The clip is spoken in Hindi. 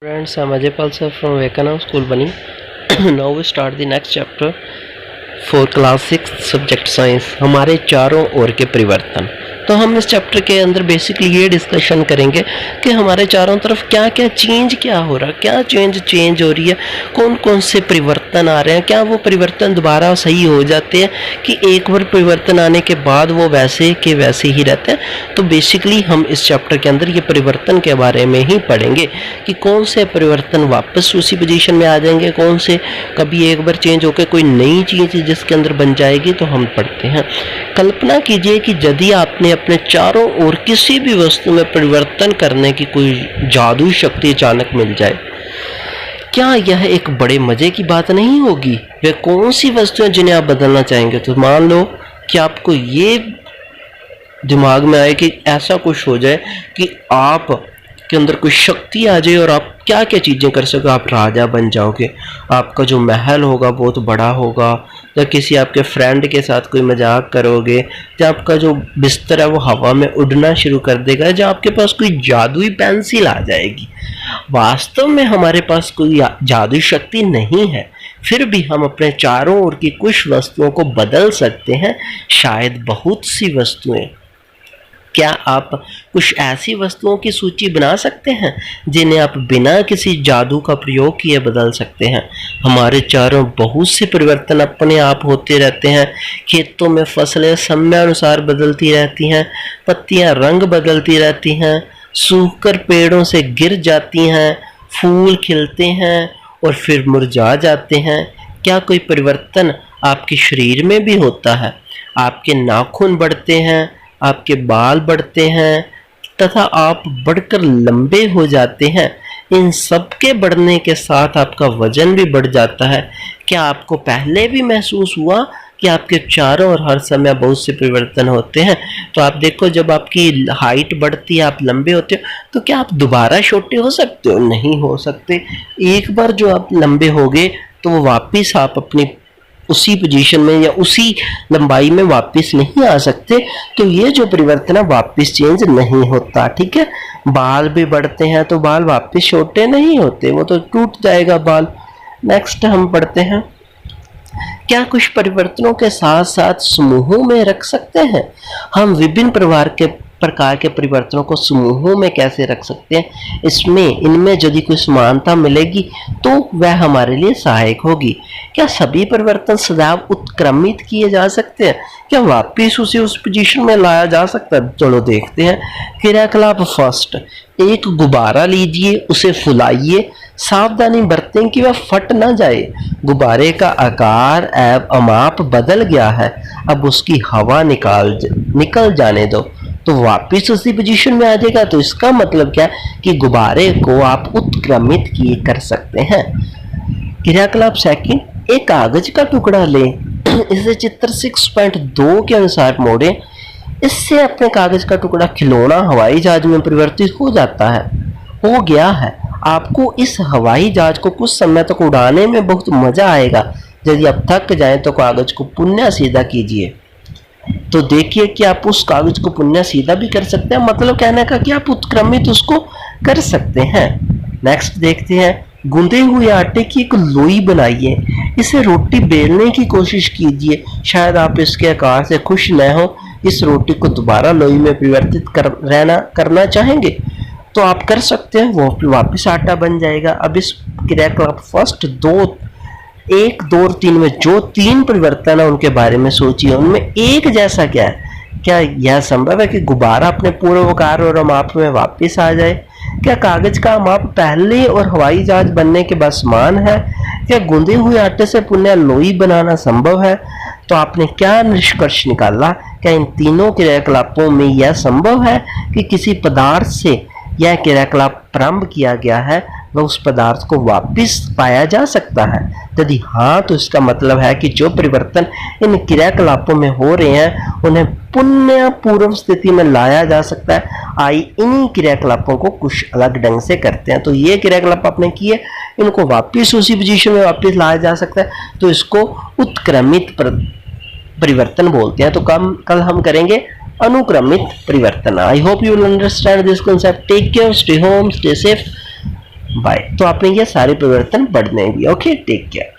Friends, I'm Ajay Palsar from Vivekananda School, Bani. Now we start the next chapter for class 6 subject science. हमारे चारों ओर के परिवर्तन। तो हम इस चैप्टर के अंदर बेसिकली ये डिस्कशन करेंगे कि हमारे चारों तरफ क्या क्या चेंज क्या हो रहा है, क्या चेंज हो रही है, कौन कौन से परिवर्तन आ रहे हैं, क्या वो परिवर्तन दोबारा सही हो जाते हैं कि एक बार परिवर्तन आने के बाद वो वैसे के वैसे ही रहते हैं। तो बेसिकली हम इस चैप्टर के अंदर ये परिवर्तन के बारे में ही पढ़ेंगे कि कौन से परिवर्तन वापस उसी पोजीशन में आ जाएंगे, कौन से कभी एक बार चेंज होकर कोई नई चीज़ जिसके अंदर बन जाएगी। तो हम पढ़ते हैं। कल्पना कीजिए कि यदि आपने अपने चारों ओर किसी भी वस्तु में परिवर्तन करने की कोई जादुई शक्ति अचानक मिल जाए, क्या यह एक बड़े मजे की बात नहीं होगी? वे कौन सी वस्तुएं जिन्हें आप बदलना चाहेंगे? तो मान लो कि आपको ये दिमाग में आए कि ऐसा कुछ हो जाए कि आप के अंदर कोई शक्ति आ जाए और आप क्या क्या चीज़ें कर सको। आप राजा बन जाओगे, आपका जो महल होगा बहुत बड़ा होगा, या किसी आपके फ्रेंड के साथ कोई मजाक करोगे, या आपका जो बिस्तर है वो हवा में उड़ना शुरू कर देगा, या आपके पास कोई जादुई पेंसिल आ जाएगी। वास्तव में हमारे पास कोई जादुई शक्ति नहीं है, फिर भी हम अपने चारों ओर की कुछ वस्तुओं को बदल सकते हैं, शायद बहुत सी वस्तुएं। क्या आप कुछ ऐसी वस्तुओं की सूची बना सकते हैं जिन्हें आप बिना किसी जादू का प्रयोग किए बदल सकते हैं? हमारे चारों बहुत से परिवर्तन अपने आप होते रहते हैं। खेतों में फसलें समय अनुसार बदलती रहती हैं, पत्तियां रंग बदलती रहती हैं, सूखकर पेड़ों से गिर जाती हैं, फूल खिलते हैं और फिर मुरझा जाते हैं। क्या कोई परिवर्तन आपके शरीर में भी होता है? आपके नाखून बढ़ते हैं, आपके बाल बढ़ते हैं तथा आप बढ़कर लंबे हो जाते हैं। इन सब के बढ़ने के साथ आपका वजन भी बढ़ जाता है। क्या आपको पहले भी महसूस हुआ कि आपके चारों ओर हर समय बहुत से परिवर्तन होते हैं? तो आप देखो, जब आपकी हाइट बढ़ती है, आप लंबे होते हो, तो क्या आप दोबारा छोटे हो सकते हो? नहीं हो सकते। एक बार जो आप लंबे हो गए तो वो वापिस आप अपनी उसी पोजीशन में या उसी लंबाई में वापस नहीं आ सकते। तो ये जो परिवर्तन है वापस चेंज नहीं होता। ठीक है, बाल भी बढ़ते हैं तो बाल वापस छोटे नहीं होते, वो तो टूट जाएगा बाल। नेक्स्ट हम पढ़ते हैं, क्या कुछ परिवर्तनों के साथ साथ समूहों में रख सकते हैं? हम विभिन्न प्रकार के परिवर्तनों को समूहों में कैसे रख सकते हैं? इनमें यदि कोई समानता मिलेगी तो वह हमारे लिए सहायक होगी। क्या सभी परिवर्तन सदैव उत्क्रमित किए जा सकते हैं? क्या वापिस उसे उस पोजीशन में लाया जा सकता है? चलो देखते हैं। क्रियाकलाप फर्स्ट, एक गुब्बारा लीजिए, उसे फुलाइए, सावधानी बरतें कि वह फट ना जाए। गुब्बारे का आकार एवं माप बदल गया है, अब उसकी हवा निकल जाने दो तो वापिस उसी पोजीशन में आ जाएगा। तो इसका मतलब क्या कि गुब्बारे को आप उत्क्रमित किए कर सकते हैं। क्रियाकलाप सेकंड, एक कागज का टुकड़ा लें, इसे चित्र 6.2 के अनुसार मोड़ें। इससे अपने कागज का टुकड़ा खिलौना हवाई जहाज में परिवर्तित हो गया है। आपको इस हवाई जहाज को कुछ समय तक उड़ाने में बहुत मजा आएगा। यदि आप थक जाएं तो कागज को पुनः सीधा कीजिए। तो देखिए कि आप उस कागज को पुनः सीधा भी कर सकते हैं, मतलब कहने का कि आप उत्क्रमित उसको कर सकते हैं। नेक्स्ट देखते हैं, गूंदे हुए आटे की एक लोई बनाइए, इसे रोटी बेलने की कोशिश कीजिए। शायद आप इसके आकार से खुश न हो, इस रोटी को दोबारा लोई में परिवर्तित करना चाहेंगे तो आप कर सकते हैं, वो वापस आटा बन जाएगा। अब इस क्रियाकलाप फर्स्ट 1, 2 और 3 में जो 3 परिवर्तन है उनके बारे में सोचिए। उनमें एक जैसा क्या है? क्या यह संभव है कि गुब्बारा अपने पूर्व आकार और माप में वापस आ जाए? क्या कागज का माप पहले और हवाई जहाज बनने के बाद समान है? क्या गूंदे हुए आटे से पुनः लोई बनाना संभव है? तो आपने क्या निष्कर्ष निकाला? क्या इन तीनों क्रियाकलापों में यह संभव है कि किसी पदार्थ से यह क्रियाकलाप प्रारंभ किया गया है वह उस पदार्थ को वापस पाया जा सकता है? यदि हाँ, तो इसका मतलब है कि जो परिवर्तन इन क्रियाकलापों में हो रहे हैं उन्हें पुनः पूर्व स्थिति में लाया जा सकता है। आई इन्हीं क्रियाकलापों को कुछ अलग ढंग से करते हैं। तो ये क्रियाकलाप आपने किए, इनको वापस उसी पोजीशन में वापस लाया जा सकता है, तो इसको उत्क्रमित परिवर्तन बोलते हैं। तो कल हम करेंगे अनुक्रमित परिवर्तन। I hope you will understand this concept. Take care, stay home, stay safe. Bye. तो आपने ये सारे परिवर्तन पढ़ने हैं भी। Okay, take care.